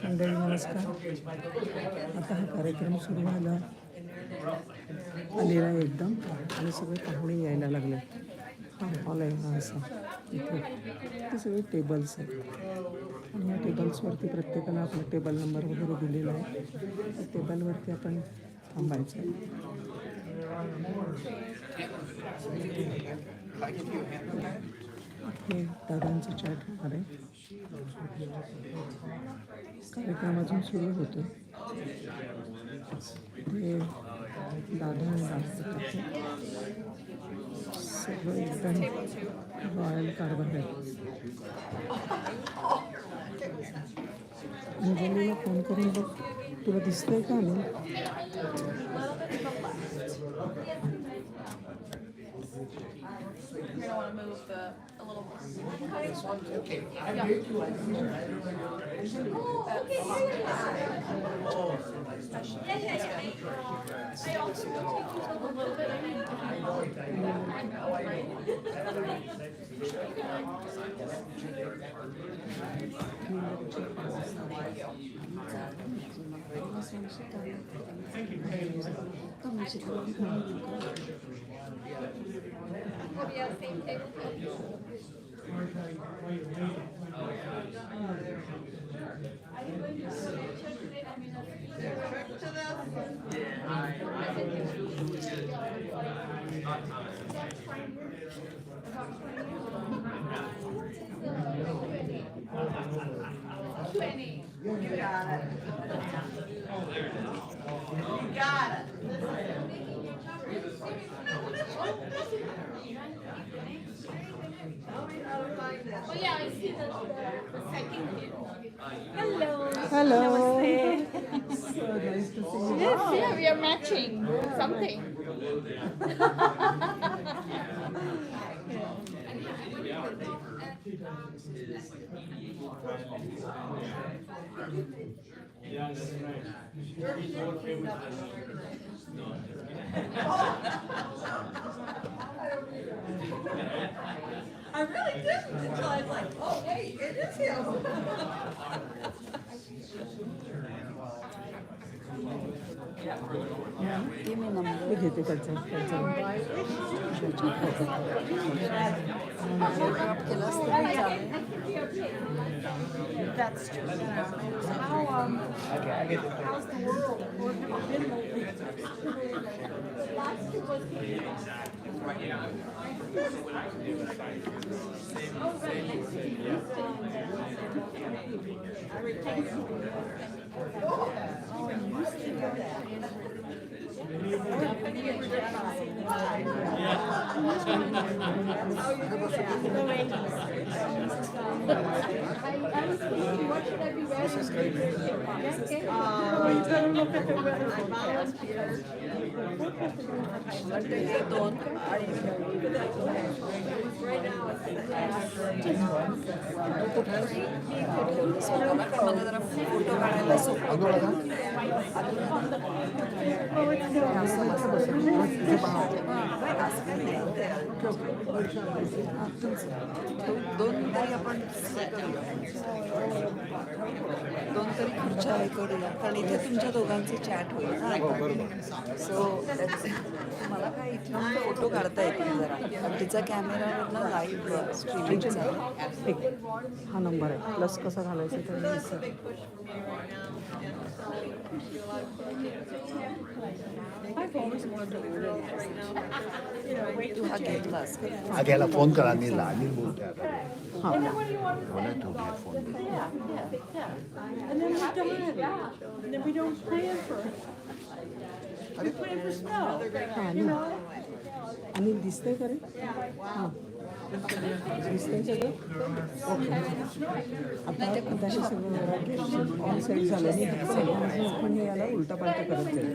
मंडळी नमस्कार. आता हा कार्यक्रम सुरू व्हायला आलेला आहे एकदम आणि सगळे पाहुणे यायला लागले. हा हॉल आहे हा असा इथे ते सगळे टेबल्स आहेत आणि या टेबल्सवरती प्रत्येकाला आपला टेबल नंबर वगैरे दिलेला आहे. त्या टेबलवरती आपण थांबायचं आहे. हे दादांचं चॅट होणार आहे. कार्यक्रम अजून सुरू होतो. ते दादा आणि दादा सगळं एकदम रॉयल कारभार आहे. अंजलीला फोन करून बघ, तुला दिसतंय का आम्ही? Oh yeah, I see the second hit. Hello. Hello. Namaste. So nice to see you. Yes, yeah, we are matching something. I really didn't until I was like, oh, hey, it is him. मी घेते त्याचा That's true. How's the world? What should I be photo काढायला दोन तरी आपण दोन तरी खुर्च्या हे करूया कारण इथे तुमच्या दोघांचे चॅट होईल ना. सो मला काय इथून फोटो काढता येतील जरा. तिचा कॅमेरावरनं लाईव्ह स्ट्रीमिंगचा हा नंबर आहे. प्लस कसा घालायचा तर तू हा घेतलास घ्यायला फोन करा अनिलला. अनिल बोलतोय आता. मला ठेवू घ्या phone. And then we're done. And then we don't plan for. We plan for snow. Anil दिसतंय का रे? हां दिसतंय सगळं ओके. आता आता हे सगळं ऑन साईड झालं नाही पण हे याला उलटा पालटा करत जाईल.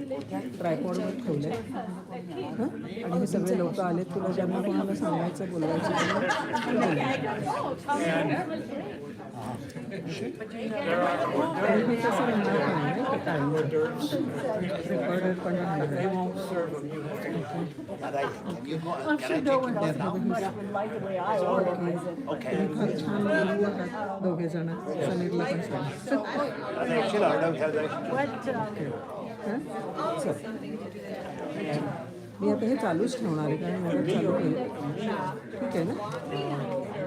ट्रायपॉडवर ठेवलं हां आणि हे सगळे लोक आले तुला ज्यांना कोणाला सांगायचं बोलवायचं आणि हे कसं राहणार पण आहे ते काय रेकॉर्डेड पण राहणार आहे. I'm sure no one else would like the way I organize it. तुम्ही फार छान बोलू आहात दोघे जण. समीरला पण सांग. चल मी आता हे चालूच ठेवणार आहे कारण मदत चालू होईल. ठीक आहे ना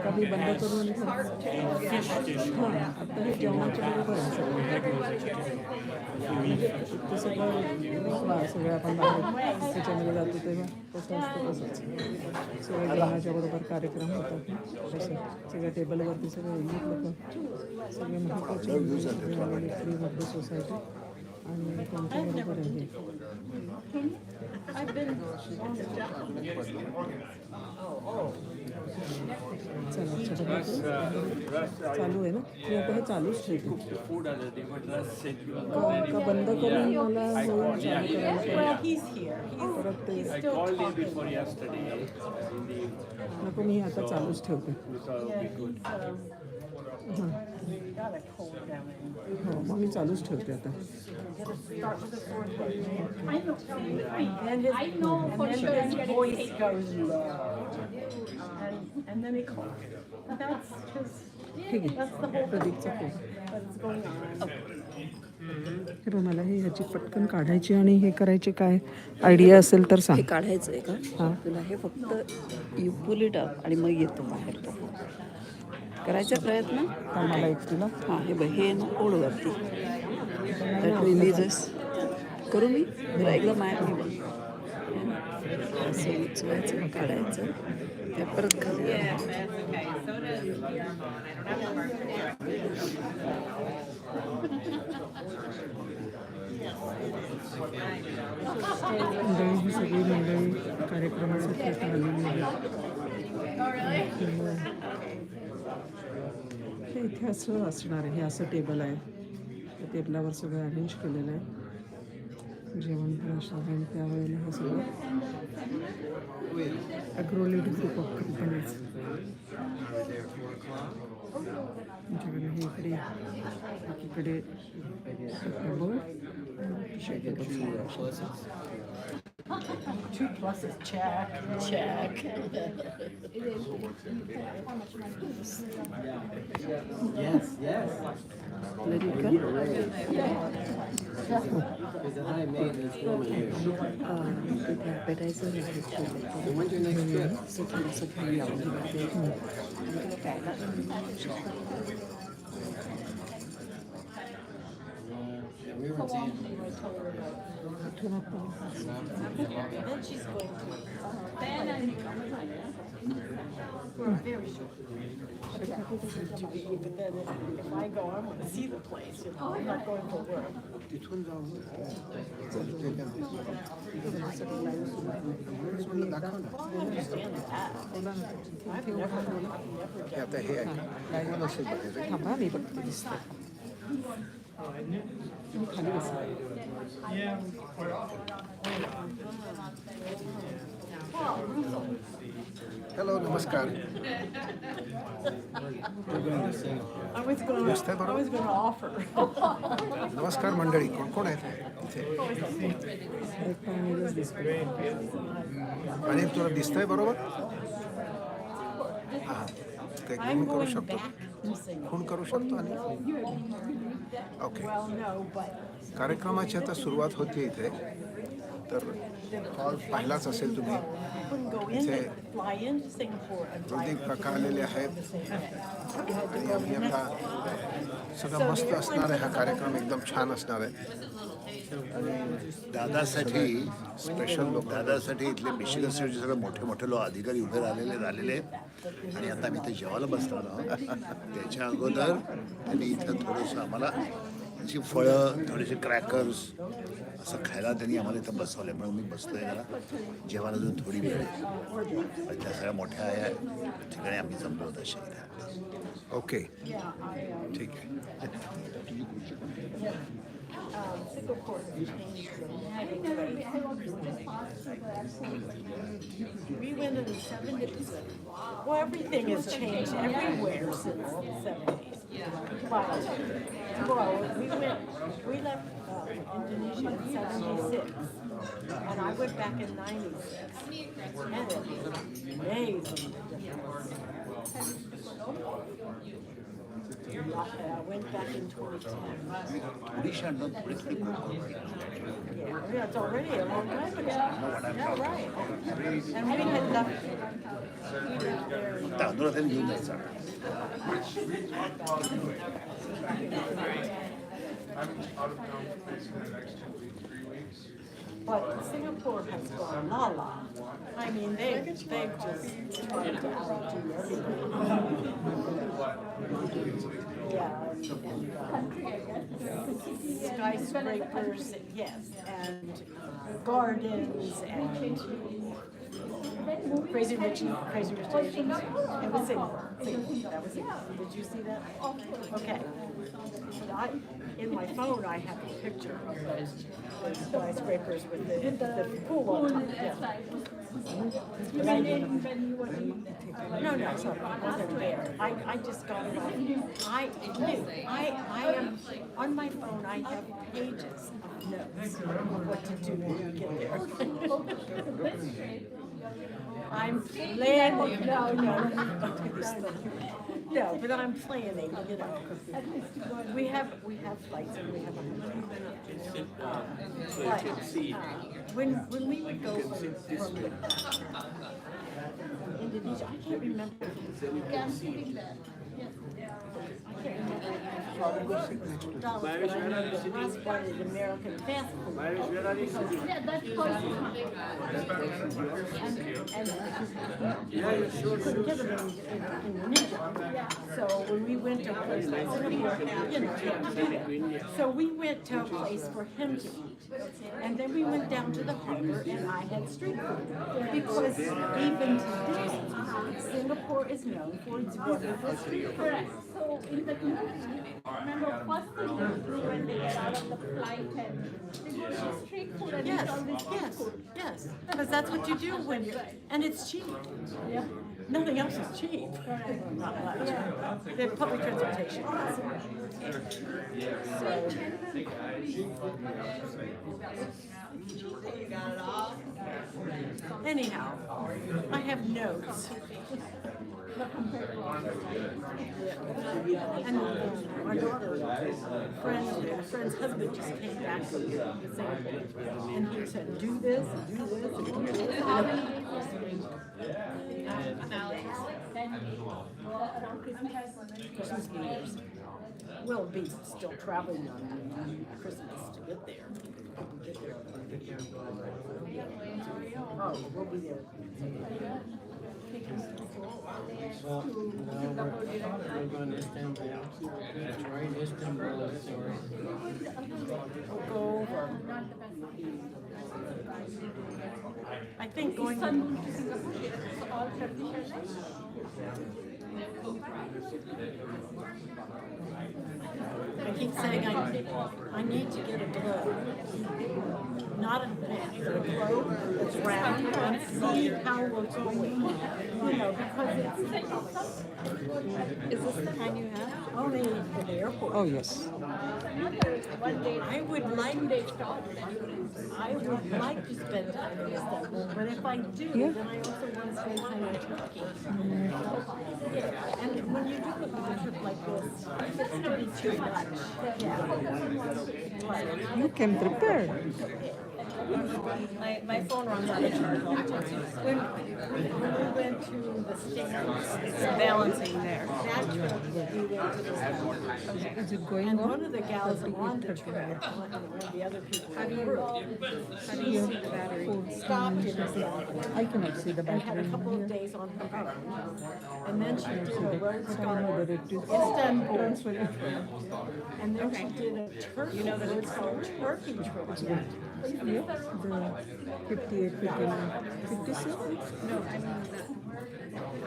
का मी बंद करून हां आता हे जेवणाच्या बरोबर आहे सगळं. ते सगळं आपण बाहेर त्याच्यामध्ये जातो तेव्हा तसं असतं तसंच सगळ्या जेवणाच्या बरोबर कार्यक्रम होतात ना तसं सगळ्या टेबलवरती सगळे लोक सगळे महत्त्वाचे सगळे आलेले फ्री बर्थडे सोसायटी आणि त्यांच्याबरोबर आहे. चला चालू आहे ना मी आता हे चालूच ठेवते का बंद करून मला होईल चालू करायला He's here. परत ते He's still talking. नको मी आता चालूच ठेवते. हां Got a cold down there. हो मग मी चालूच ठेवते आता. Start with the fourth one. I know. And then his voice goes low. And then he calls. That's his. ठीक आहे That's the whole thing. प्रदीपचा फोन. That's going on. हे बघ मला हे ह्याची पटकन काढायची आणि हे करायची काय आयडिया असेल तर हे सांग. काढायचं आहे का हां तुला? हे फक्त यू पुल इट अप आणि मग येतो बाहेर तो करायचा प्रयत्न. मला एकटीला हां हे बघ हे ना ओढवरती दॅट रिलीजेस करू मी तुला एकदा माहीत नाही असं उचवायचं काढायचं त्या परत खाली मंडळी ही सगळी मंडळी कार्यक्रमासाठी आता आलेली आहे. हे इथे असं असणार आहे. हे असं टेबल आहे त्या टेबलावर सगळं अरेंज केलेलं आहे जेवण पण असणार आणि त्यावेळेला हे सगळं ॲग्रोलेट ग्रुप ऑफ कंपनीज आमच्याकडे हे इकडे एकीकडे Two pluses, check. Check. let it go. Appetizer is so थोडंसं घेऊया Then she's going to. Very short. But then if I go, I want to see the place. You know, I'm not going for work. आता हे आहे थांबा मी बघते दिसतं खाली बस. Hello नमस्कार. I was going to offer. नमस्कार मंडळी. कोण कोण आहेत इथे? एक पाणीच दिसतं. आणि तुला दिसतंय बरोबर? हां काही खून करू शकतो खून करू शकतो आणि ओके. कार्यक्रमाची आता सुरुवात होते इथे तर हॉल पाहिलाच असेल तुम्ही. इथे प्रदीप काका आलेले आहेत आणि आम्ही आता सगळं मस्त असणार आहे. हा कार्यक्रम एकदम छान असणार आहे. दादासाठी स्पेशल लोक दादासाठी इथले मिशिगन स्टेटचे सगळे मोठे मोठे लोक अधिकारी उभे राहिलेले आहेत आणि आता आम्ही इथे जेवायला बसणार आहोत. त्याच्या अगोदर त्यांनी इथं थोडंसं आम्हाला अशी फळं थोडेसे क्रॅकर्स असं खायला त्यांनी आम्हाला इथं बसवल्यामुळे मी बसलोय जरा जेवायला अजून थोडी वेळ आहे. पण त्या सगळ्या मोठ्या या ठिकाणी आम्ही जमलो होतो अशा इथे. ओके ठीक आहे. Singapore has changed dramatically. We went in the 70s. Well, everything has changed everywhere since the 70s. But, well, we left Indonesia in 76. And I went back in 96. And it was amazing. I went back in 2010. ओडिशांना पुढे थोडी Yeah, it's already a long time ago. Yeah, right. And we had left. We lived there. तांदूळ त्यांनी घेऊन जायचा. But Singapore has gone la la. I mean, they've just started to outdo everything. Yeah, and skyscrapers, yes, and gardens and Crazy Rich Asians. It was Singapore. That was it. Did you see that? Okay. But in my phone, I have a picture of those skyscrapers with the pool on top. Yeah. No, sorry, I wasn't there. I just got it off. I am, on my phone, I have pages of notes on what to do when you get there. I'm planning, no, but I'm planning, you know. We have flights and we have when we would go from Indonesia, I can't remember. $, but I know that we wanted American fast food. Yeah, that's close. And you couldn't get them in Indonesia. So when we went to a place like Singapore, you know, so we went to a place for him to eat. And then we went down to the harbor and I had street food. Because even today, Singapore is known for its wonderful street food. Correct. So in the movie, remember first thing they do when they get out of the flight and they go to street food and Yes, eat all this street yes, food. yes. Because that's what you do when you're, and it's cheap. Yeah. Nothing else is cheap. Not much. The public transportation. Anyhow, I have notes. And our daughter, friend's husband just came back from Singapore, and he said, do this, and do this, and do this. Christmas, New Year's. We'll be still traveling on Christmas to get there. Oh, we'll be there. Go over. I think going. I keep saying I need to get a globe. Not a net, but a globe that's round and see how we're going. You know, because it's. Is this the kind you have? Only for the airport. Oh, yes. I would like to spend time in Istanbul, but if I do, then I also want to spend time in Turkey. And when you do a trip like this, it's going to be too much. Yeah. You came prepared. My phone runs out of charge. When we went to the States, it's balancing there. That Is it going And on? one of the gals on the trip, one of the other people in the group, she stopped in Istanbul I cannot see the and had battery a couple here. of days on her own. And then she did a road I stop don't know whether in it is Istanbul. transferring. And then she did a Turkey, road stop Turkey trip. Yeah, the 58, 59, 56? No, I mean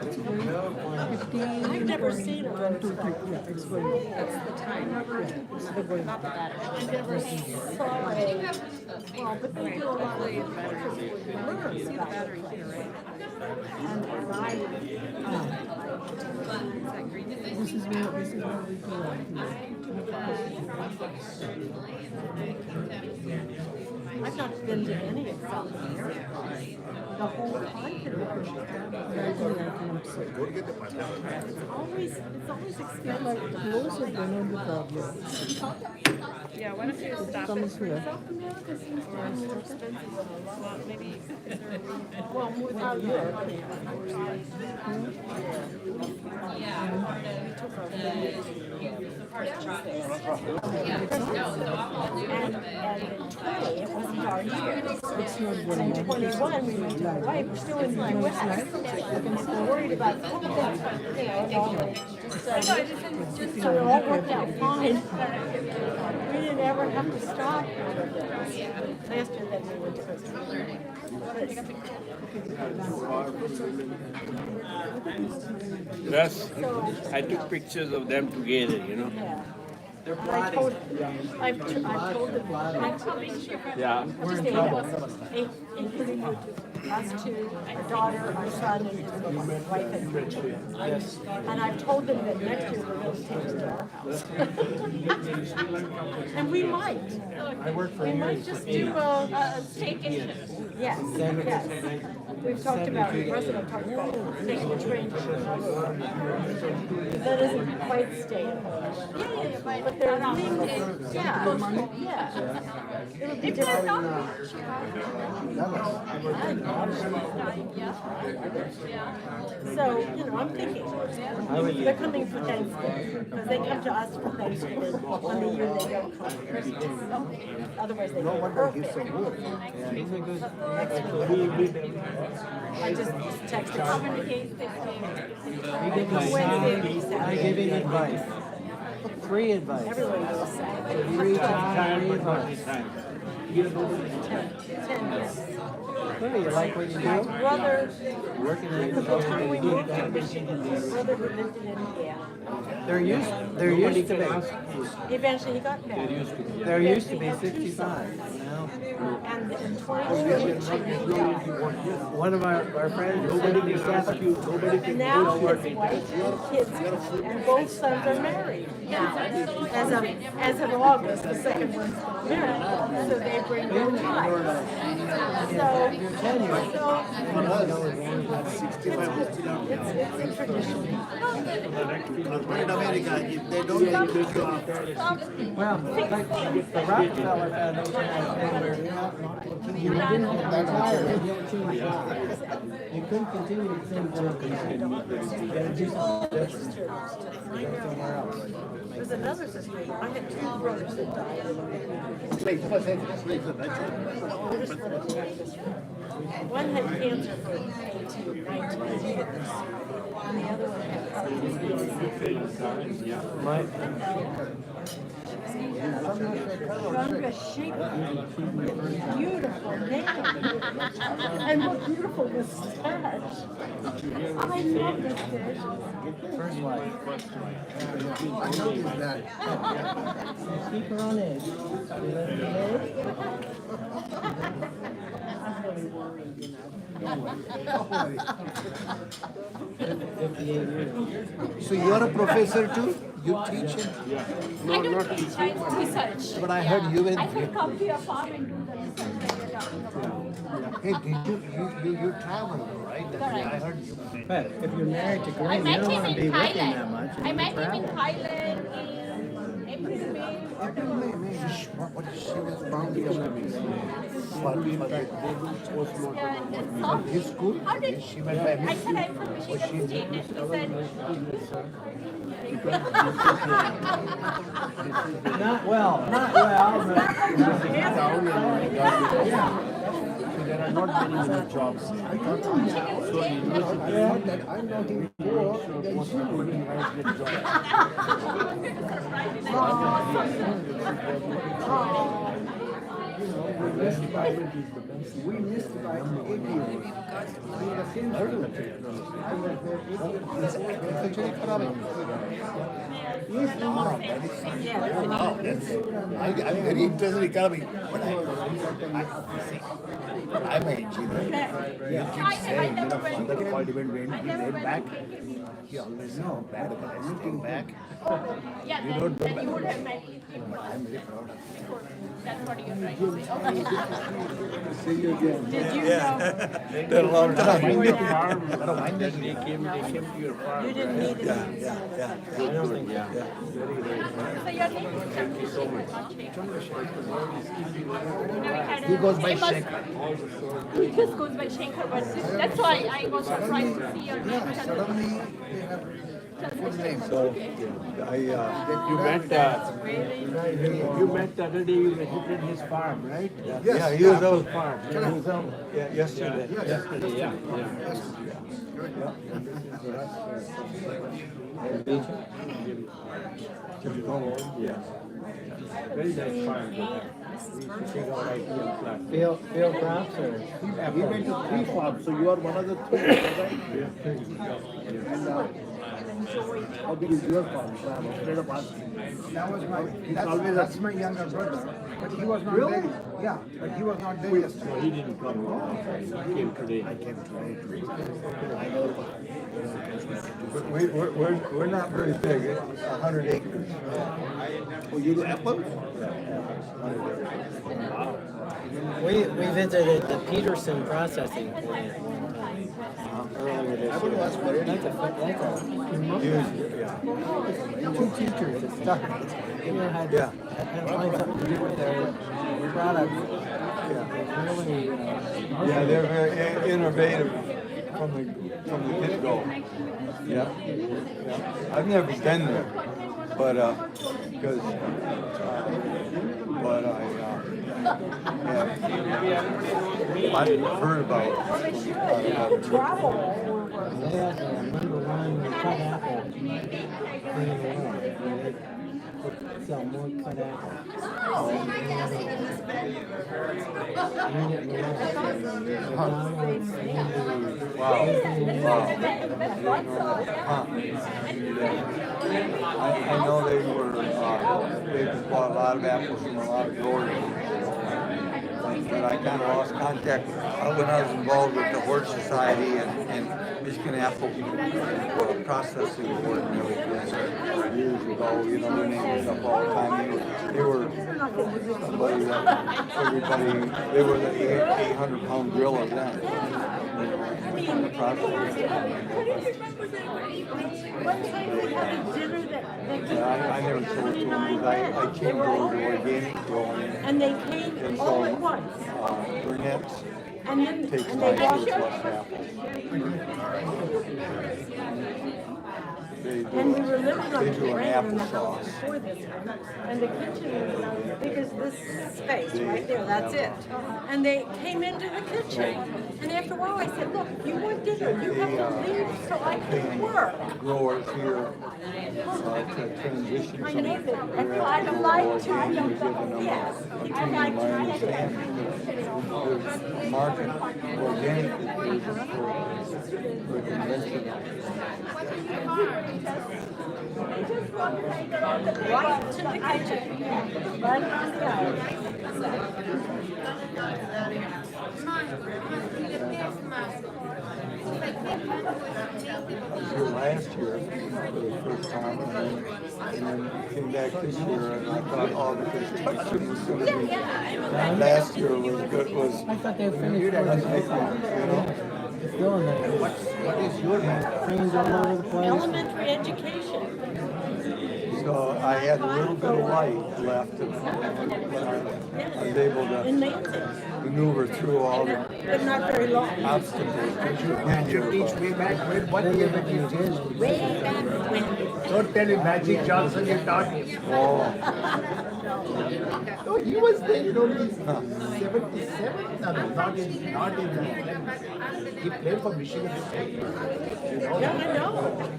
it's going 15. I've never seen a road to stop. 30. Yeah, it's going. That's the time. Yeah, it's the going. I never saw a, well, but they do a lot of learn see the battery here, right? And I, This is where we go I've not been to any of South America. The whole continent. It's always expensive. Closer than the problem. Yeah, why don't you stop Comes here. South America seems to be more expensive than a lot. Maybe, well, without Europe. We took our and 20, it wasn't our year. And 21, we went to Hawaii. We're still in the U.S. I'm still worried about COVID, and all the, so it all worked out fine. We didn't ever have to stop. Last year, then we went to Costa Rica. Yes, I took pictures of them together, you know. Yeah. And I've told them, Yeah. just including us two, our daughter, our son, and his wife and 3 children. And I've told them that next year we're going to take them to our house. And we might. We might just do a staycation. Yes, yes. We've talked about, the president talked about taking the train to Chicago. That isn't quite staying home. But there are things, yeah. It would be different. So, I'm thinking, they're coming for Thanksgiving, because they come to us for Thanksgiving on the year they don't come for Christmas. Otherwise, they go perfect. I just texted I give him advice. Free advice. everyone goes Saturday. You reach out, free advice. 10 years. Hey, you like what you My do? brother, Working in the time we moved to it. Michigan, my brother who lived in Indiana, They're used to be. eventually he got married. They're used to be 65. Now, And in 2018, he died. one of our friends, nobody can ask you, nobody And now his wife and kids, and both sons are married now. As of August, the second one's married, so they bring their wives. So it's a tradition. Corporate America, if they don't like this job, well, like the Rockefeller Foundation has been where you didn't have to retire if you don't change jobs. You couldn't continue the same job. You gotta do something different. Go somewhere else. There's another sister. I had 2 brothers that died. One had cancer for 18, 19 years, and the other one had Sandra Sheep. Beautiful name. And what beautiful mustache. I love this dish. First wife. I noticed that. Keep her on edge. You let her I'm really worried, you know. So you're a professor too? You teach it? I don't teach, I research. But I heard you were. I can come to your farm and do the research that you're talking about. Hey, did you travel, right? I heard you. But if you're married to I Glenn, you met don't him want to be in with him that much. Thailand. I met him in Thailand in April, May. What is she was bound Yeah, and then soft. his school? How did She went by I said I'm from Michigan State, and he said, Not well, not well, but. There are not many jobs. So university I'm not in poor, then she would get jobs. We missed by 8 years. I'm very interested in economy, but see, I'm an engineer. You keep saying, father called even when he went back, he always said, back, looking back, yeah, you don't go then you would back. have met me. But I'm very proud of you. That's what you're trying to say. See you again. Did you know? Been a long time. You were there. I don't mind that. They came to your farm. You didn't need it. I don't think, yeah. Very, very fine. So your name is Shankar. He goes by famous- Shekhar. He just goes by Shankar, but that's why I was surprised to see your name. Suddenly, they have full name. You met the other day, you visited his farm, right? Yes, he was out farm. He was out yesterday. Yes. Yesterday, yeah. Yeah. Very nice farm. We used to take our idea class. Field crops or? He went to 3 farms, so you are one of the 3, right? And how big is your farm? So I'm afraid of asking. That was my, always that's my younger brother. But he was not there. Yeah, but he was not there yesterday. No, he didn't come. He came today. I came today. I know. We're not very big, it's 100 acres. Oh, you do apple? We visited the Peterson processing plant one time. Earlier this year. That's a two teachers that started. Had to find something to do with their products. Really, Yeah, they're very innovative from the get-go. Yeah. I've never been there, but I've heard about it. they had the number one cut apple in the world. They sell more cut apples. I know they bought a lot of apples from a lot of growers. But I kind of lost contact when I was involved with the Horse Society and Michigan Apple processing board and everything years ago. You know, their name was up all the time. They were they were the 800-pound gorilla then. The One time we had a dinner that I never told them because I came over to organic growing. and they came And all so at once. Burnett's And then takes and my they walked surplus apples. and we were living on They the do an ground in the applesauce. house before this one. And the kitchen was about as big as this space right there, that's it. And they came into the kitchen. And after a while I said, look, if you want dinner, you have to leave so I can work. Growers here to transition I some know of that. their I apples like over to, I organic, don't giving them yes. a I premium, like I to. understand. The market organic for conventional. Right to the kitchen. Right on the Here last year for the first time, and then came back this year, and I thought, oh, because Tucson was going to be. Last year was good. I thought they finished doing that. What is your trains all over the place? Elementary education. So I had a little bit of light left, and I was able to maneuver through all the But not very long. obstacles. Magic teach way back when? What year did you teach? Way back when. Don't tell me Magic Johnson you taught me. Oh, Oh, he was there in only 77? No, no, not in he played for Michigan State. You know, Yeah, I know.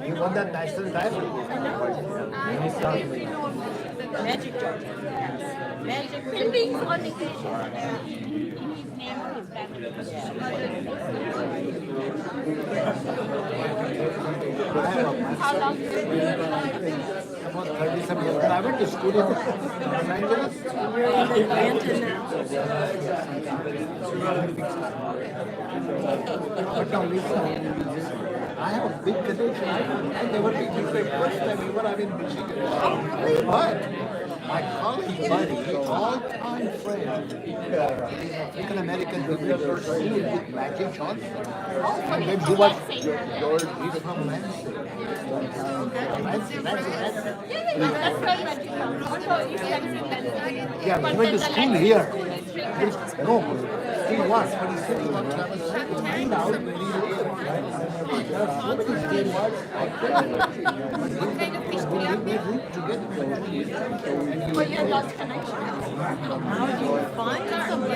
he won that national title. Magic Johnson. Magic. Philippines on vacation. His name is back. How long did you About 30 some years. But I went to school in Los Angeles. Atlanta now. But now listen, I have a big connection. I never been to the first time ever I'm in Michigan. But my college buddy, all-time friend, African American developer, with Magic Johnson. And then he was he's from Lansing. That's where Magic comes. Also, you studied in London. Yeah, he went to school here. No, he was, but he said he was traveling. Find out where he lives. What kind of fish do you have? Well, you lost connection. How do you find somebody?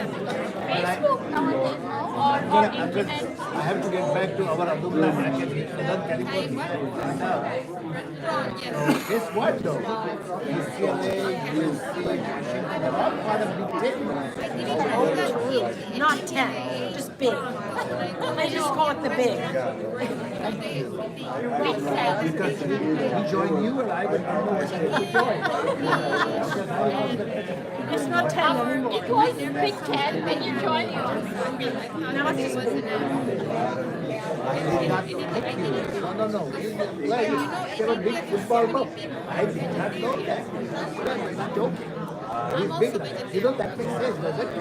Facebook nowadays, no? Or internet. I have to get back to our alumni academy in Southern California. Guess what though? UCLA, USC, Washington, they're all part of Big Ten. Not 10, just big. I just call it the big. Because he joined you and I went to It's not 10 anymore. It was Big Ten when you joined yours. Now it's just big. No. Like, you're a big football buff. I did not know that. I'm not joking. He's big. You know, that makes sense, doesn't it?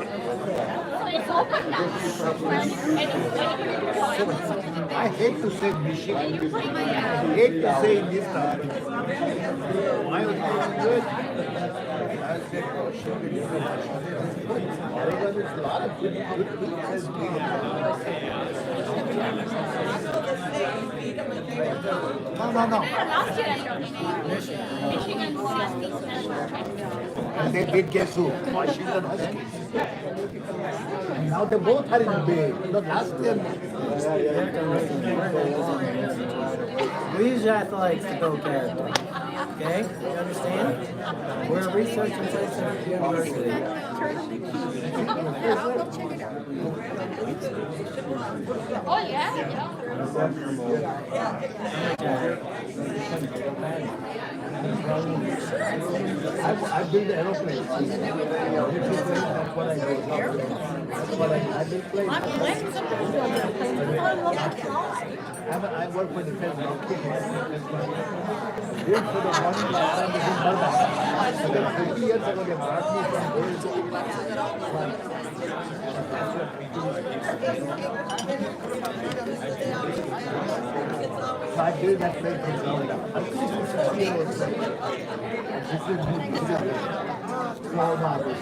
So it's open now. I hate to say Michigan. I hate to say in this country. Why was it good? I said, oh, shit, it is good. Oregon is a lot of good places. No. Last year I dominated. Michigan lost this national championship. And they did guess who? Washington Huskies. And now they both are in the Bay. No, last year. We use athletics to build character. Okay? You understand? We're a research and science university. Oh yeah. I build aeroplanes. That's what I do. That's what I build planes. I work for defense. Here for the one last time is in Burma. And then 50 years ago they brought me from so I built that plane from ground up. This is small marbles.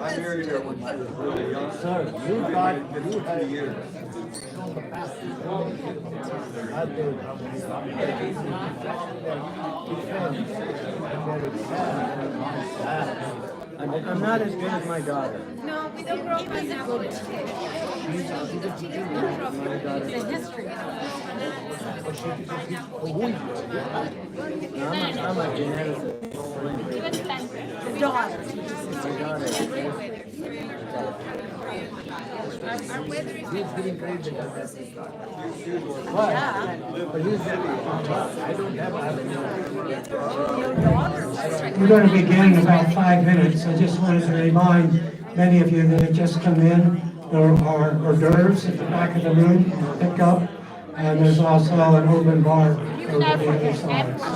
I married her when she was really young. Sir, you had I'm not as good as my daughter. No, we don't grow up on that one. It's a history. I'm a geneticist. Even planted. The daughter. he's giving credit to that. But he's I don't have We're going to begin in about 5 minutes. I just wanted to remind many of you that have just come in, there are hors d'oeuvres at the back of the room, pick up, and there's also an open bar over the other side. So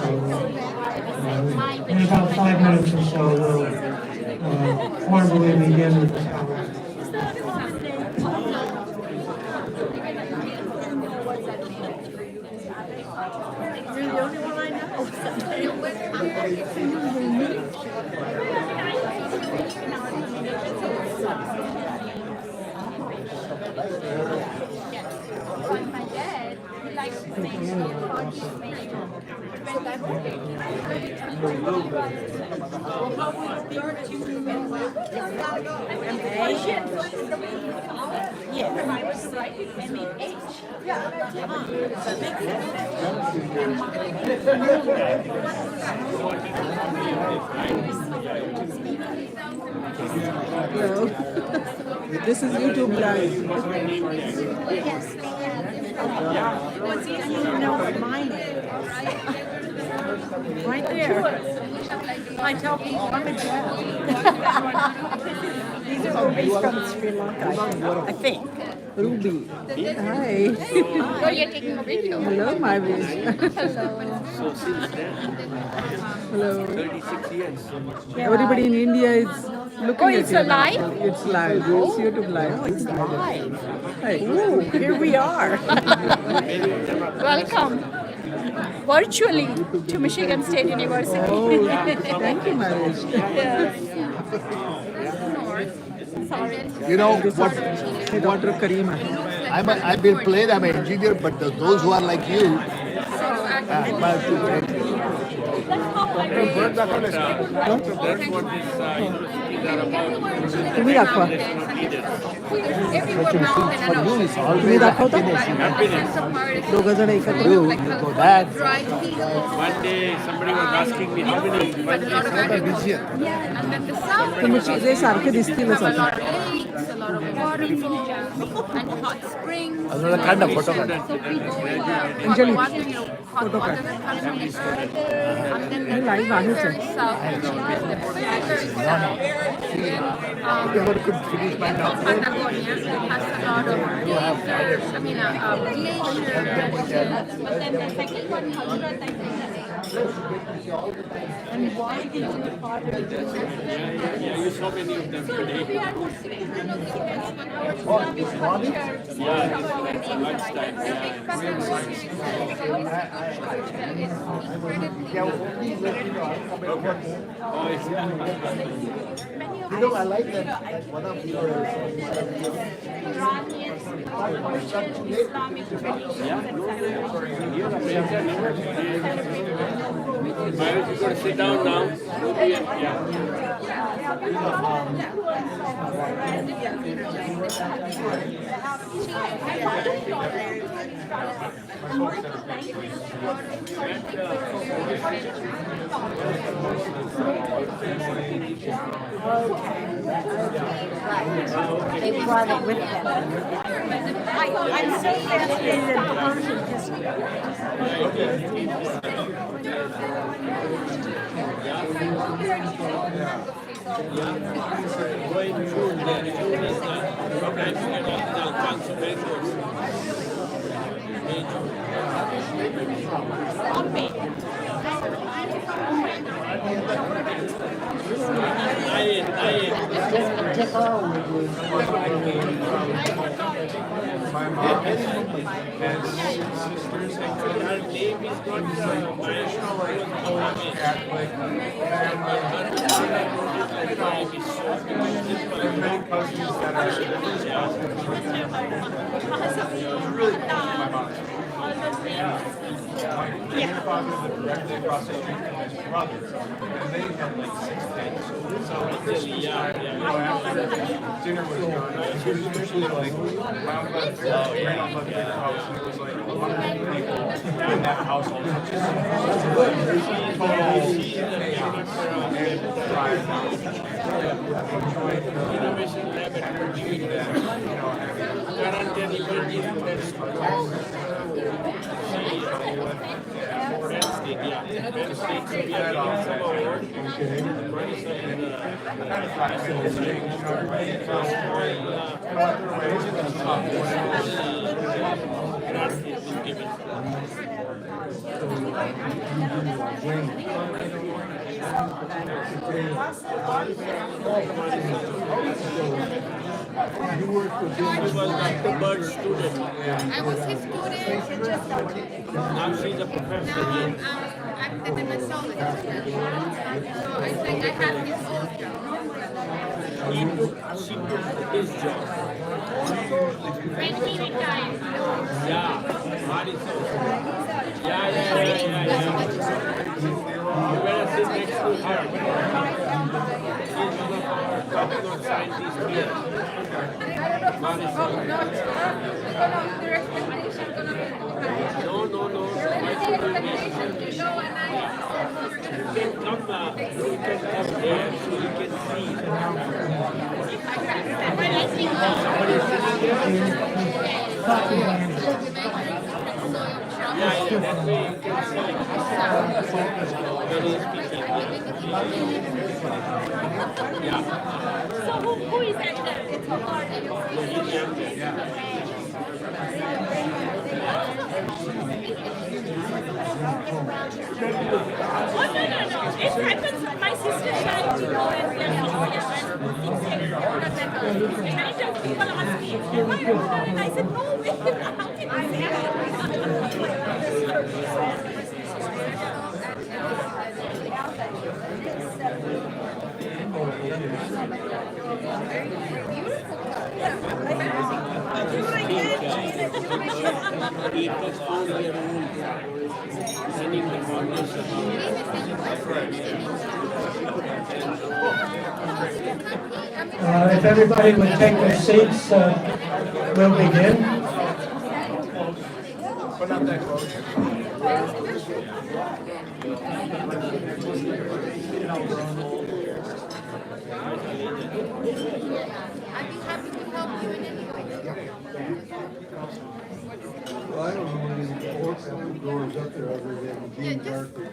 in about 5 minutes or so, we'll formally begin with the hour. You're the only one I My dad, he likes to make Yeah, if I was right, it would be H. That makes Hello. This is YouTube Live. What's easy to know what mine is? Right there. I tell people I'm a Jeff. These are rubies from Sri Lanka, I think. Ruby. Hi. Oh, you're taking a video. Hello, my wish. So since then, Hello. 36 years. Everybody in India is looking at it's you a now. live? It's live. It's YouTube live. It's live. Hi. Ooh, here we are. Welcome virtually to Michigan State University. Oh, thank you, my wish. You know what? Hey, Dr. Karima. I've been played. I'm an engineer, but those who are like you, तुम्ही दाखवा तुम्ही दाखवता दोघं जण एकत्र One day somebody was asking me how many तुम्ही जे सारखे दिसतीलच आता काढ फोटो काढ अंजली फोटो काढ मी लाईव्ह आहेच आहे And why did your father do that? you saw many of them today. You know, I like that one of your Islamic traditions and Myra, you got to sit down now. Yeah. They brought it with them. I'm so fascinated in Persian history. Directly across the street from his brother, and they had like 6 tanks. So Christmas time, dinner was gone. He was usually like, I'm glad to figure out a big house, and it was like 100 people in that household. So just total chaos and pride. Innovation lab at doing that, You worked with him. She was Dr. Bird's student. I was his student. Now she's a professor. I'm the dermatologist. So I think I have his old job. She took his job. When he retired. Yeah, Marisol. Yeah. You better sit next to her. She's one of our top scientists here. Marisol. Their expectation gonna be high. No. Expectation to go and You can come there so you can see. Somebody's sitting here? Yeah, that way you can see. Various people. Yeah. So who is that there? It's a hard. He's younger. Yeah. Oh, no. It's happened. My sister tried to go and get all the many times people ask me, am I older? And I said, no, wait, how can I say If everybody would take their seats, we'll begin. But not that close. I'd be happy to help you in any way. Well, I don't know any what doors up there other than Yeah, Gene just Barker.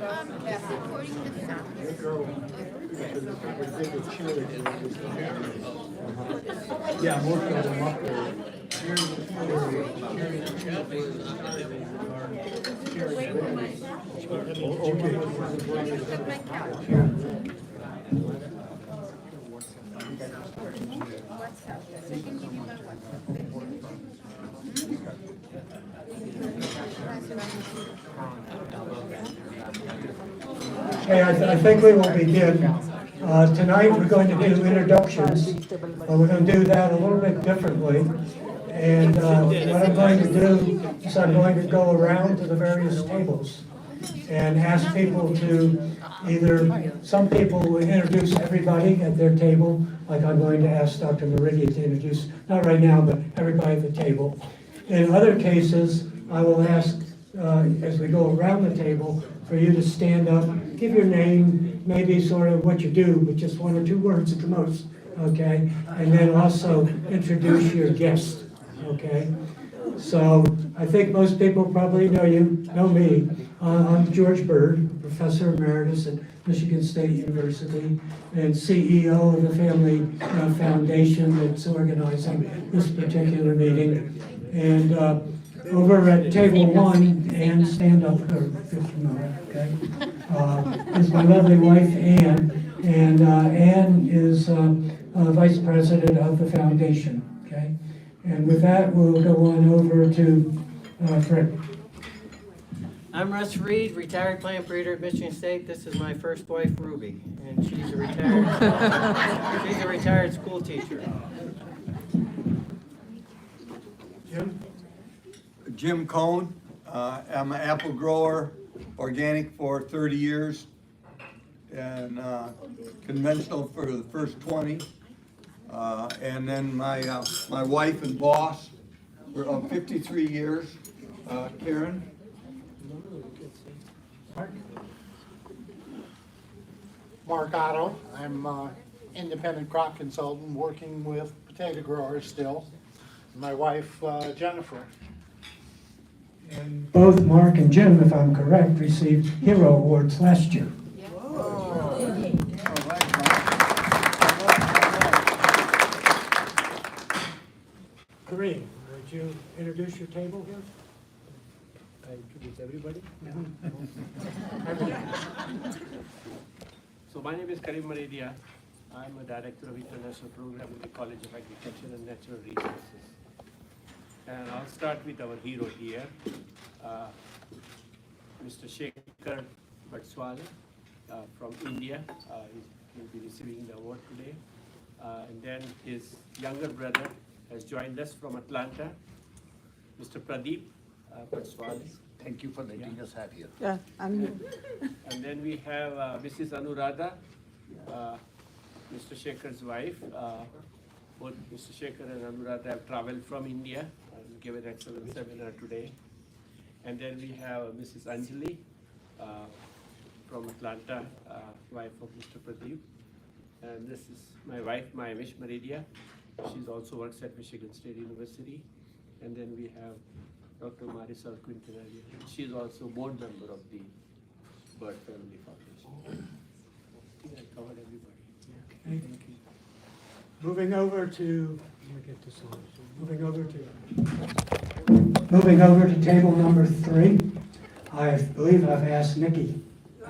recording the sound. Yeah, most of them up there. Okay, I think we will begin. Tonight, we're going to do introductions. We're going to do that a little bit differently. And what I'm going to do is I'm going to go around to the various tables and ask people to either, some people will introduce everybody at their table, like I'm going to ask Dr. Meridian to introduce, not right now, but everybody at the table. In other cases, I will ask, as we go around the table, for you to stand up, give your name, maybe sort of what you do, but just one or two words at the most, okay? And then also introduce your guest, okay? So I think most people probably know me. I'm George Bird, Professor Emeritus at Michigan State University and CEO of the Family Foundation that's organizing this particular meeting. And over at table one, and stand up for 15 minutes, okay? Is my lovely wife, Ann, and Ann is Vice President of the foundation, okay? And with that, we'll go on over to Fred. I'm Russ Reed, retired plant breeder at Michigan State. This is my first wife, Ruby, and she's a retired school teacher. Jim Cohn. I'm an apple grower, organic for 30 years, and conventional for the first 20. And then my wife and boss for 53 years, Karen. Mark Otto. I'm independent crop consultant working with potato growers still. My wife, Jennifer. And both Mark and Jim, if I'm correct, received Hero Awards last year. Kareem, would you introduce your table here? I introduce everybody. So my name is Karim Maridia. I'm a director of international program at the College of Agriculture and Natural Resources. And I'll start with our hero here, Mr. Shekhar Batswale from India. He'll be receiving the award today. And then his younger brother has joined us from Atlanta, Mr. Pradeep Batswale. Thank you for letting us have here. Yeah, I'm here. And then we have Mrs. Anuradha, Mr. Shekhar's wife. Both Mr. Shekhar and Anuradha have traveled from India and gave an excellent seminar today. And then we have Mrs. Anjali from Atlanta, wife of Mr. Pradeep. And this is my wife, Mayamish Maridia. She also works at Michigan State University. And then we have Dr. Marisol Quintanilla. She's also board member of the Bird Family Foundation. I think I covered everybody. Yeah. Okay. Thank you. Moving over to, let me get this on. Moving over to table number 3. I believe I've asked Nikki,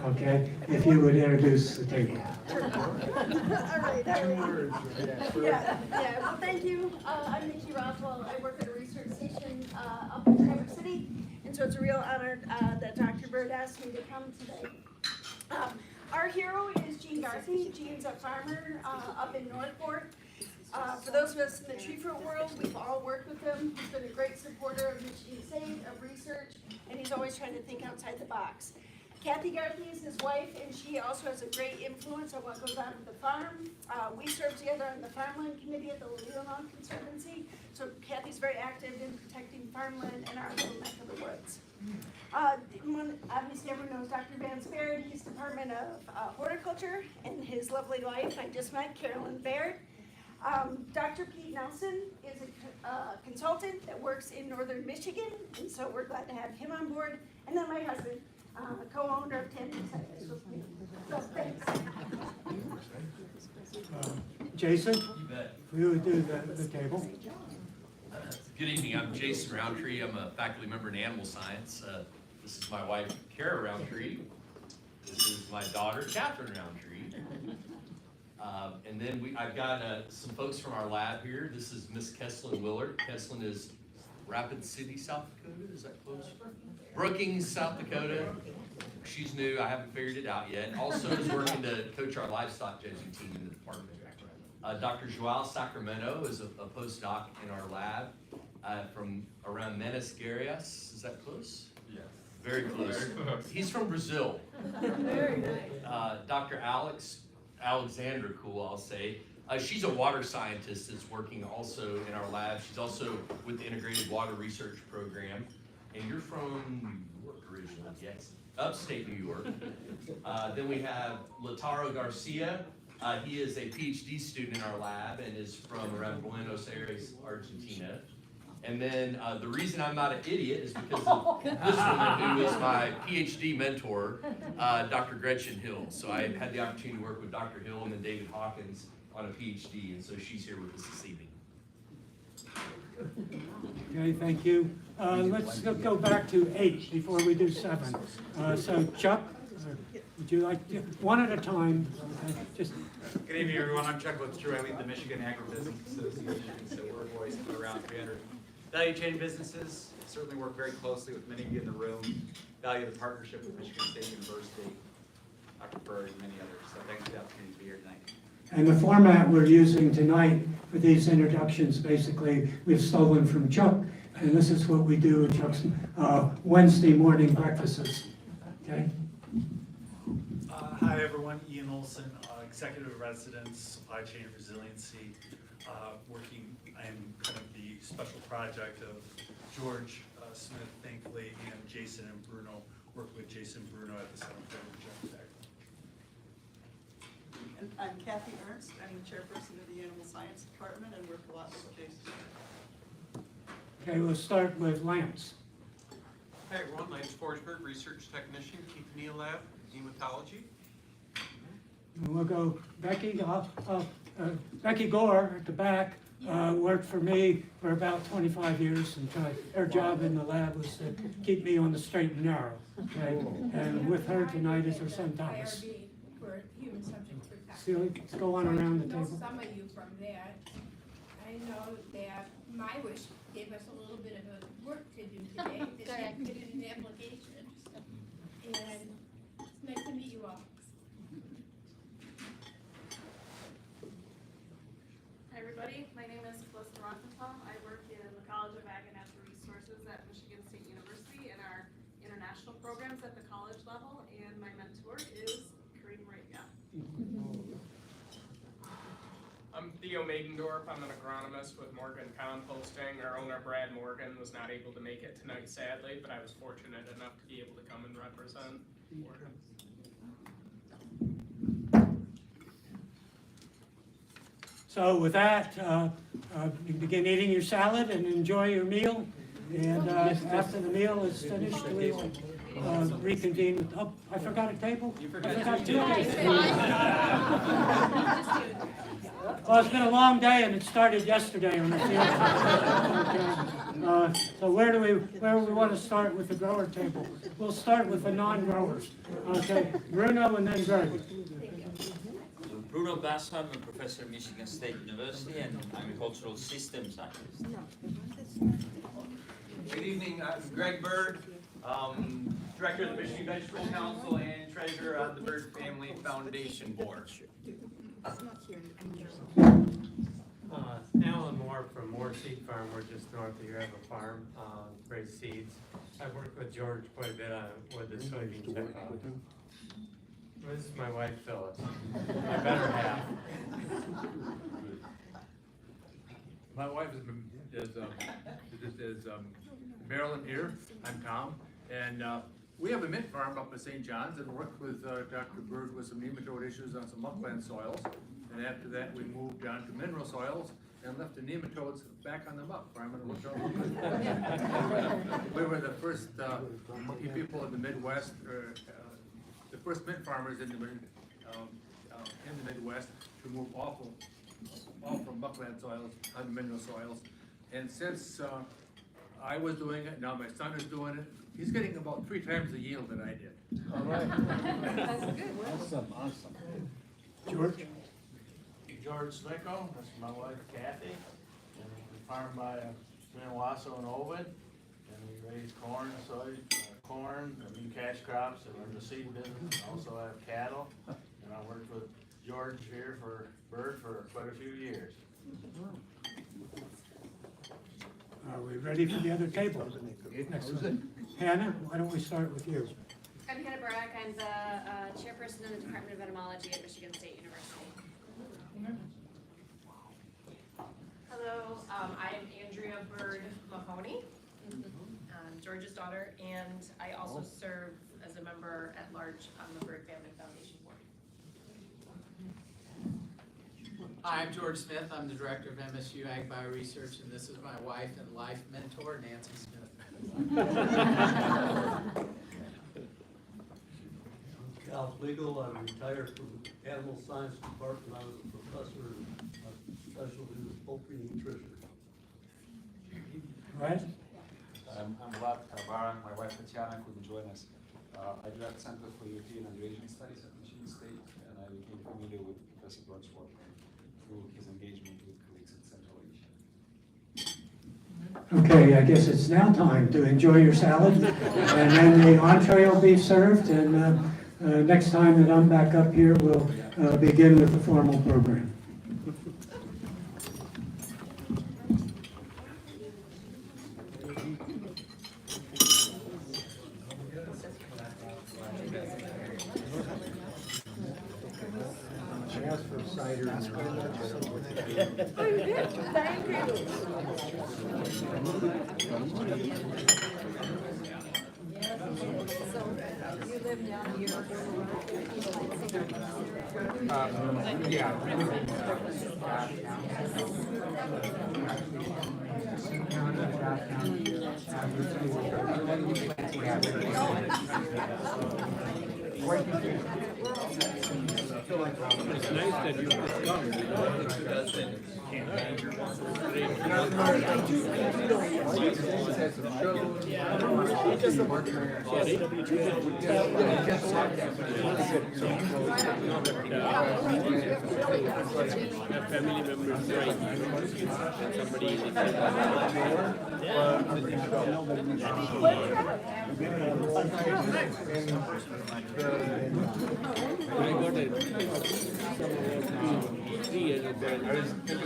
okay, if you would introduce the table. All right. Yeah, well, thank you. I'm Nikki Roswell. I work at a research station up in Traverse City, and so it's a real honor that Dr. Bird asked me to come today. Our hero is Gene Garthy. Gene's a farmer up in Northport. For those of us in the tree fruit world, we've all worked with him. He's been a great supporter of Michigan State, of research, and he's always trying to think outside the box. Kathy Garthy is his wife, and she also has a great influence on what goes on at the farm. We serve together on the Farmland Committee at the Leelanau Conservancy, so Kathy's very active in protecting farmland in our little neck of the woods. Obviously everyone knows Dr. Van Sperry. He's Department of Horticulture, and his lovely wife I just met, Carolyn Baird. Dr. Pete Nelson is a consultant that works in northern Michigan, and so we're glad to have him on board. And then my husband, co-owner of 10 Excited with me. So thanks. Jason, if you would do the table. Good evening, I'm Jason Roundtree. I'm a faculty member in animal science. This is my wife, Kara Roundtree. This is my daughter, Catherine Roundtree. And then I've got some folks from our lab here. This is Miss Kesslyn Willard. Kesslyn is Rapid City, South Dakota, is that close? Brookings, South Dakota. She's new, I haven't figured it out yet. Also is working to coach our livestock judging team in the department. Dr. Joao Sacramento is a postdoc in our lab from around Minas Gerais. Is that close? Yes. Very close. Very close. He's from Brazil. Very nice. Dr. Alexandra Cool, I'll say. She's a water scientist that's working also in our lab. She's also with the Integrated Water Research Program. And you're from New York originally, yes? Upstate New York. Then we have Lautaro Garcia. He is a PhD student in our lab and is from around Buenos Aires, Argentina. And then the reason I'm not an idiot is because of this woman who is my PhD mentor, Dr. Gretchen Hill. So I had the opportunity to work with Dr. Hill and then David Hawkins on a PhD, and so she's here with us this evening. Okay, thank you. Let's go back to 8 before we do 7. So Chuck, would you like to, one at a time, just. Good evening, everyone. I'm Chuck Littstrue. I lead the Michigan Agribusiness Association, so we're a voice of around 300 value chain businesses. Certainly work very closely with many of you in the room. Value the partnership with Michigan State University, Dr. Bird, and many others. So thanks for the opportunity to be here tonight. And the format we're using tonight for these introductions, basically, we've stolen from Chuck, and this is what we do at Chuck's Wednesday morning breakfasts. Okay? Hi, everyone. Ian Olson, Executive Residence, Supply Chain Resiliency, working in kind of the special project of George Smith, thankfully, and Jason and Bruno. Work with Jason Bruno at the Center for Regenerative Technique. And I'm Kathy Ernst. I'm the chairperson of the Animal Science Department and work a lot with Jason. Okay, we'll start with Lance. Hi everyone, Lance Forsberg, Research Technician, Keith Lab, Hematology. And we'll go Becky. Becky Gore at the back worked for me for about 25 years, and her job in the lab was to keep me on the straight and narrow. Okay, and with her tonight is her son Thomas. For human subject Celia, let's go on around the know table. some of you from that. I know that my wish gave us a little bit of a work to do today, to put in an application. And it's nice to meet you all. Hi everybody, my name is Felicity Rockenthal. I work in the College of Ag and Natural Resources at Michigan State University in our international programs at the college level, and my mentor is Kareem Moravia. I'm Theo Magendorf. I'm an agronomist with Morgan Composting. Our owner, Brad Morgan, was not able to make it tonight, sadly, but I was fortunate enough to be able to come and represent Morgan. So with that, you begin eating your salad and enjoy your meal. And after the meal is finished, we will reconvene. With, oh, I forgot a table? I forgot two tables. Well, it's been a long day and it started yesterday on the field. So where do we want to start with the grower table? We'll start with the non-growers. Okay, Bruno and then Greg. Bruno Bass, I'm a professor at Michigan State University and agricultural systems scientist. Good evening, I'm Greg Bird, Director of the Michigan Vegetable Council and Treasurer of the Bird Family Foundation Board. Alan Moore from Moore Seed Farm. We're just north of here. I have a farm, raise seeds. I've worked with George quite a bit with the soybean checkout. This is my wife Phyllis, my better half. My wife is Marilyn here. I'm Tom, and we have a mint farm up at St. John's and worked with Dr. Bird with some nematode issues on some upland soils. And after that, we moved on to mineral soils and left the nematodes back on the muck farm, and it worked out real good. We were the first monkey people in the Midwest, the first mint farmers in the Midwest to move off from muckland soils onto mineral soils. And since I was doing it, now my son is doing it. He's getting about 3 times the yield that I did. All right. That's good. Awesome. George? George Slicko, that's my wife Kathy, and we farm by between Owasso and Ovid, and we raise corn, soy, corn, and cash crops, and we're in the seed business, and also have cattle, and I worked with George here for Bird for quite a few years. Are we ready for the other table? Next one. Hannah, why don't we start with you? I'm Hannah Barak. I'm the chairperson in the Department of Entomology at Michigan State University. Hello, I am Andrea Bird Mahoney, George's daughter, and I also serve as a member at large on the Bird Family Foundation Board. Hi, I'm George Smith. I'm the director of MSU Ag Bioresearch, and this is my wife and life mentor, Nancy Smith. Cal Legal, I'm retired from the Animal Science Department. I was a professor of specialty with poultry nutrition. Right. I'm Vlad Karbara. My wife Tatiana couldn't join us. I direct Center for European and Eurasian Studies at Michigan State, and I became familiar with Professor Bird's work through his engagement with colleagues in Central Asia. Okay, I guess it's now time to enjoy your salad, and then the entree will be served, and next time that I'm back up here, we'll begin with the formal program. She asked for cider. Oh, you did? Thank you. So you live down here? Yeah. It's nice that you have come. family members died, and somebody I got it. 3 years ago.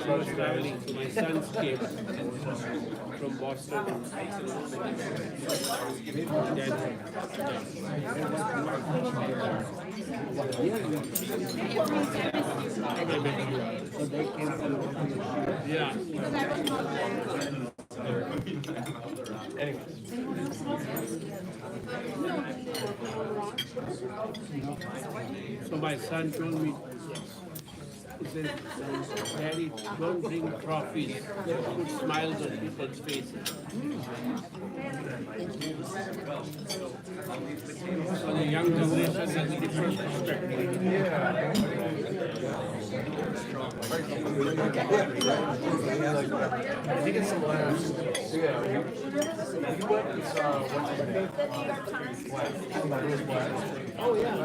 I was traveling, so my sons came from Boston. Yeah. So my son told me, he said, Daddy, don't bring trophies, put smiles on people's faces. So the young generation has a different perspective. I think it's the last. Yeah. You went and saw what's his name? Oh, yeah.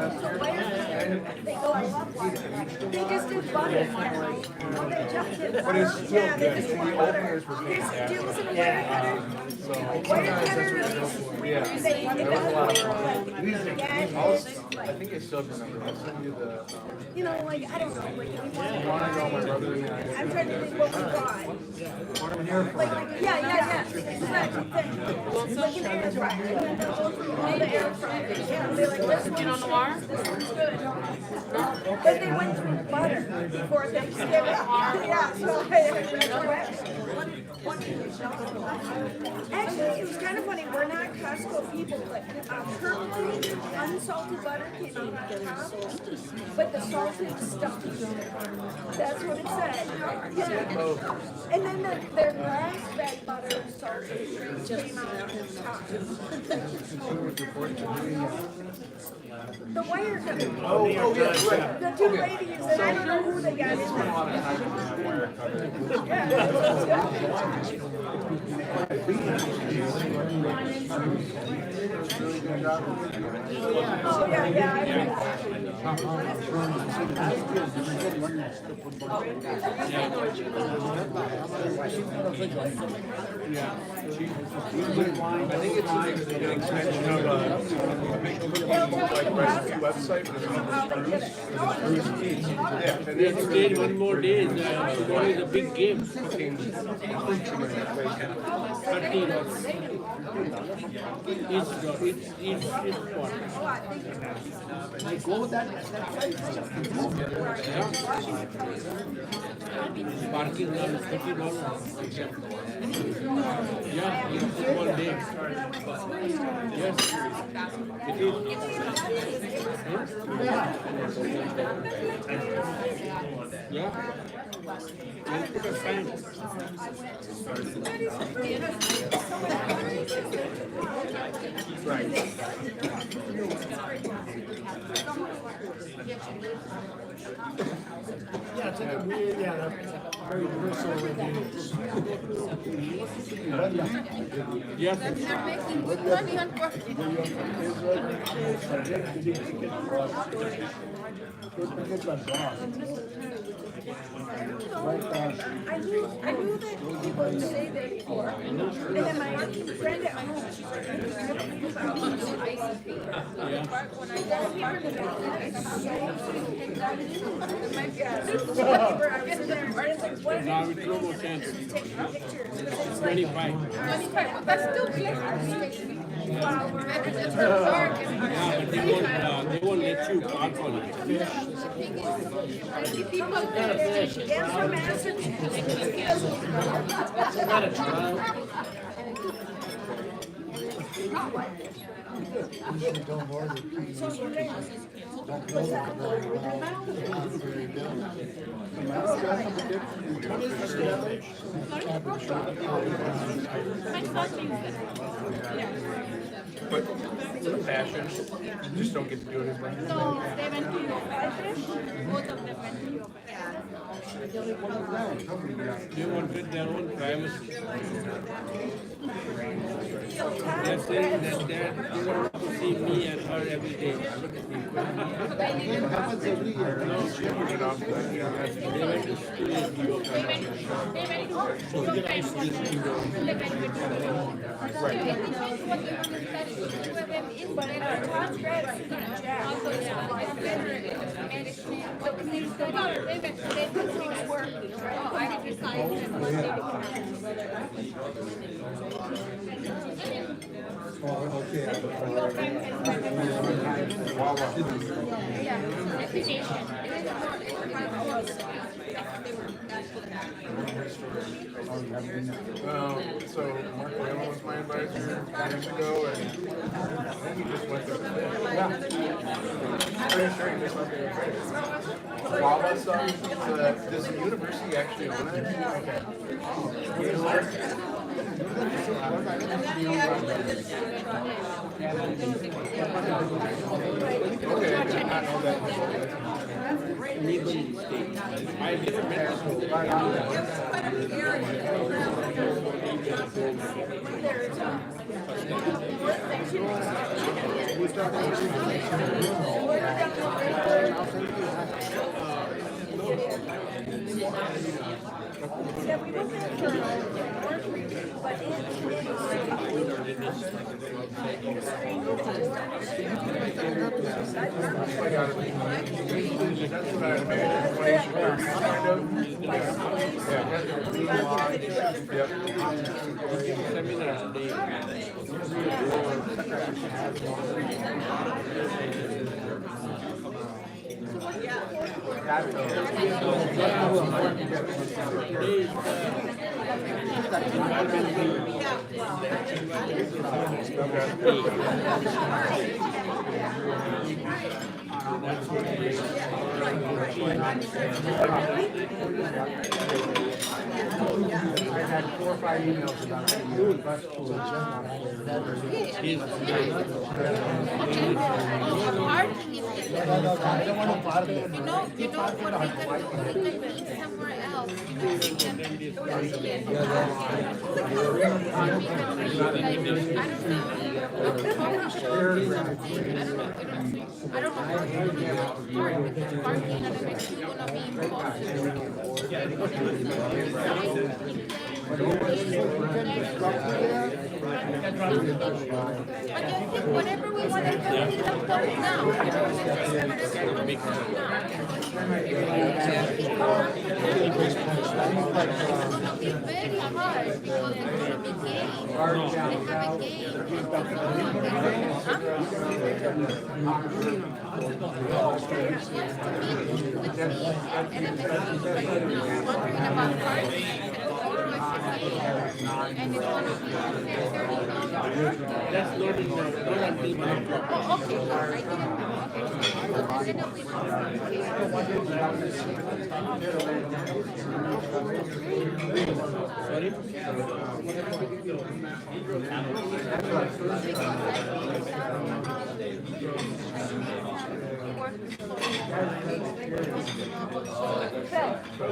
They just did butter. Oh, they just did butter. But it's still Yeah, they good. just did The butter. openers were fantastic. Was it a wire cutter? Wire cutter. Yeah. They There was a lot of fun. yeah, I think I still remember. I'll send you the. you know, like, I don't know, like, we want to Want to go, my brother and I. I'm trying to think what we bought. Like, yeah. Exactly. Like an air fryer. And then they'll go through all the air fryers. Yeah, they're like, this one's this one's good. But they went through butter before Thanksgiving. Yeah, so actually, it was kind of funny. We're not Costco people, but Kirkland unsalted butter came out on top, but the salted stuff. That's what it said. Yeah. And then their grass-fed butter salted came out on top. The wire cutter. Oh, yeah, right. The two ladies, and I don't know who they got in Oh, Yeah. I think it's an extension of like rescue website, but it's on the yeah. We stayed one more day. Tomorrow is a big game. 13 each spot. Like, go with that. Parking lot is $30. Yeah, it's just one day. Yes, it is. Yeah. We'll put a sign. Right. Yeah, it's like a weird, very personal review. Yes. They're making good money on I knew that people would say that before. And then my friend at home, she's like, I don't think about Now it's promo chance. 25. That's still big. Yeah, but they won't let you park on it. Get from Massachusetts. But it's a passion. You just don't get to do it as much. So they went to your both of them went to your They wanted their own privacy. They're saying that they don't want to see me and her every day. happens every year. So Mark Whalen was my advisor years ago, and I think he just went there. Yeah. Pretty sure he just went there. Wawa stuff. Does the university actually own it? Okay, I did not know that. I've never Yeah, we looked at I had 4 or 5 emails about the whatever we want to do, we don't go now. It's very hard because it's going to be gay. They have a gay. Wondering about parties. And it's one of that's not in the oh, okay. I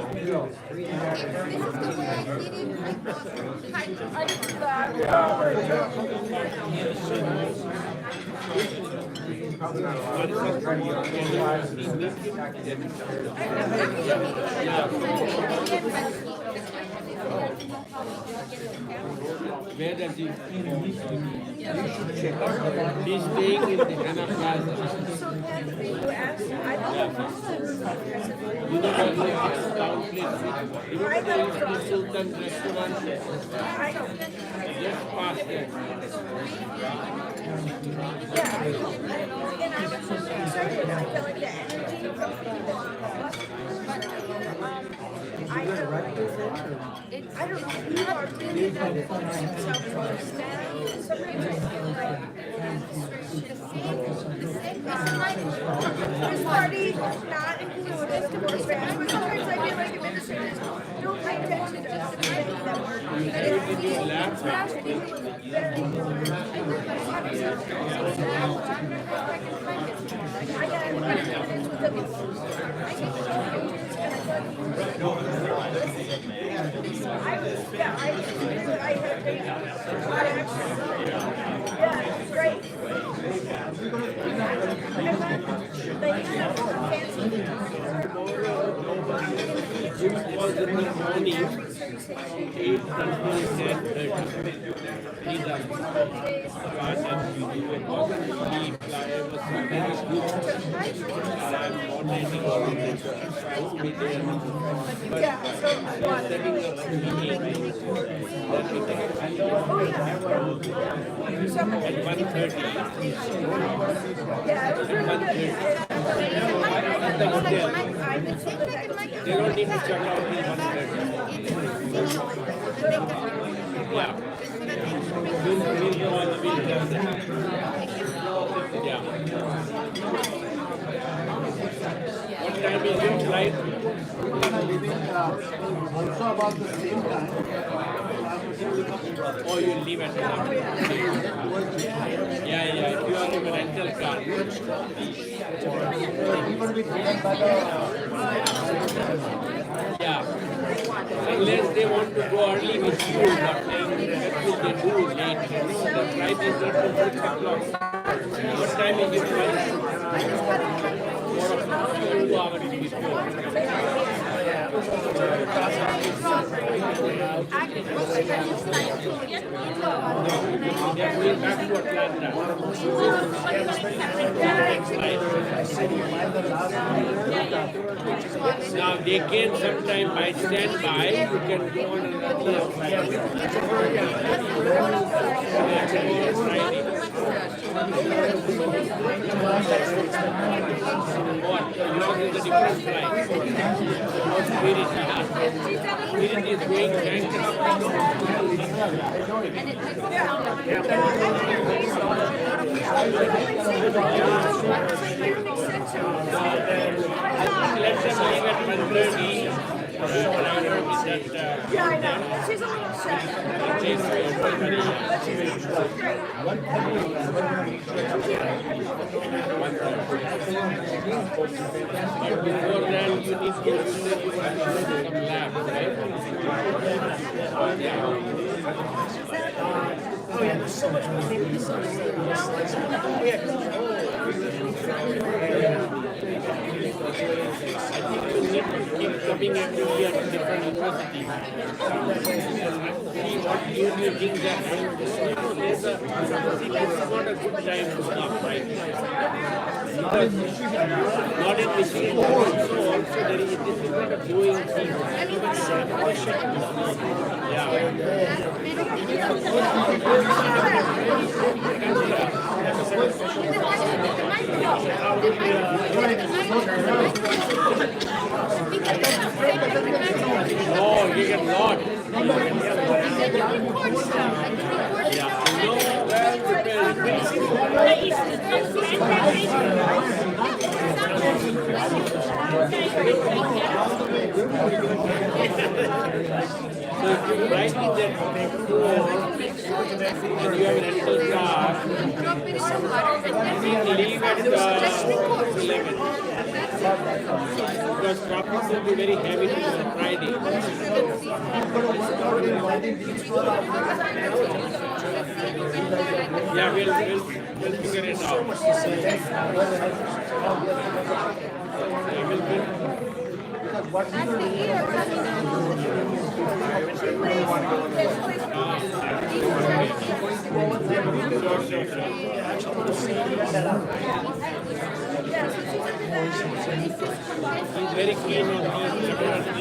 didn't know. Okay. Where does he? He's staying in the Hannah Plaza. You know what the town place? You know the Sultan restaurant? Just past there. Yeah, and I was really excited. I felt like the energy from people on the bus. But I don't know, you are really that folks self-understand. Sometimes I feel like this party not included, divorce fans, but sometimes I feel like administrators don't pay attention to us and things that we're I got minutes with I had yeah, it's great. was in the morning, 8 until 10:30. These are and sleep. I was very good. I'm moderating all of this. I will be there. But setting up a meeting that we can at 1:30. At 1:30. At the hotel. They don't need to check out till 1:30. Yeah. We'll go on the weekend. Yeah. What time is your flight? Also about the same time. Oh, you leave at 1. Yeah. If you are in a rental car. Yeah. Unless they want to go early with you, but then actually they do late. The flight is not till 6 o'clock. What time is your flight? 4 o'clock. 2 hours before. They're going back to Atlanta. Now they can sometime by standby, you can go on another flight. Friday. What? Yours is a different flight. Spirit is going bankrupt. Let them leave at 1:30. Yeah, I know. She's a little shy. But before that, you need to do some labs, right? Oh yeah, there's so much more. Keep coming every year to different universities. See what new things are going to say. It's not a good time to come, right? Because not in Michigan, also there is, this is not a growing thing. Oh, you get lost. So if you write in that form and you have a rental car, leave at 11. Because traffic will be very heavy on Friday. Yeah, we'll figure it out. What we will do He's very keen on these SRT.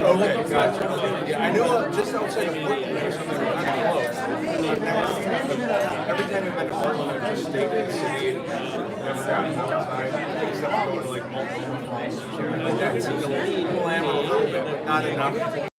Okay, gotcha. Yeah, I knew just outside of Portland, there was something kind of close. Every time I've been to Portland, I've just stayed in the city and never gotten outside, except for going to like multiple malls. That's a little, a little bit, but not enough.